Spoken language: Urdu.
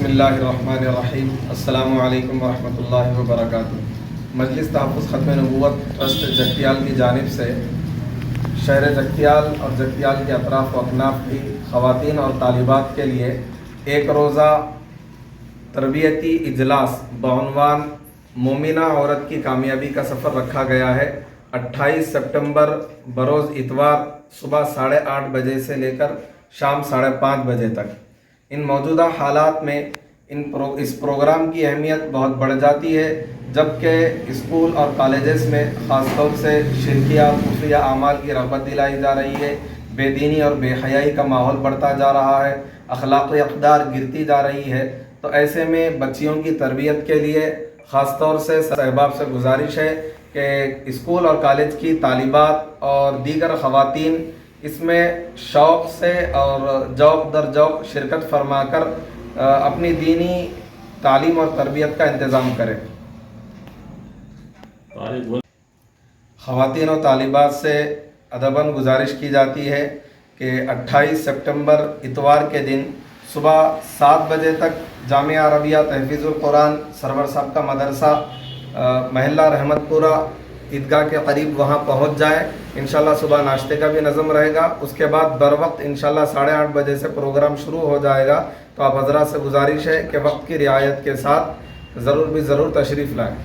اللہ الرحمن الرحیم۔ السلام علیکم ورحمۃ اللہ وبرکاتہ۔ مجلس تحفظ ختم نبوت ٹرسٹ جگتیال کی جانب سے شہر جگتیال اور جگتیال کے اطراف و اکناف کی خواتین اور طالبات کے لیے ایک روزہ تربیتی اجلاس بعنوان مومنہ عورت کی کامیابی کا سفر رکھا گیا ہے۔ 28 سپٹمبر بروز اتوار صبح 8:30 بجے سے لے کر شام 5:30 بجے تک۔ ان موجودہ حالات میں اس پروگرام کی اہمیت بہت بڑھ جاتی ہے، جبکہ اسکول اور کالجز میں خاص طور سے شرکیہ اور خفیہ اعمال کی رغبت دلائی جا رہی ہے، بے دینی اور بے حیائی کا ماحول بڑھتا جا رہا ہے، اخلاقی اقدار گرتی جا رہی ہے۔ تو ایسے میں بچیوں کی تربیت کے لیے خاص طور سے احباب سے گزارش ہے کہ اسکول اور کالج کی طالبات اور دیگر خواتین اس میں شوق سے اور ذوق در ذوق شرکت فرما کر اپنی دینی تعلیم اور تربیت کا انتظام کریں۔ خواتین و طالبات سے ادباً گزارش کی جاتی ہے کہ 28 سپٹمبر اتوار کے دن صبح 7 بجے تک جامعہ عربیہ تحفیظ القرآن سرور صاحب کا مدرسہ محلہ رحمت پورہ عیدگاہ کے قریب وہاں پہنچ جائیں۔ انشاءاللہ صبح ناشتے کا بھی نظم رہے گا، اس کے بعد بر وقت انشاءاللہ 8:30 بجے سے پروگرام شروع ہو جائے گا۔ تو آپ حضرات سے گزارش ہے کہ وقت کی رعایت کے ساتھ ضرور تشریف لائیں۔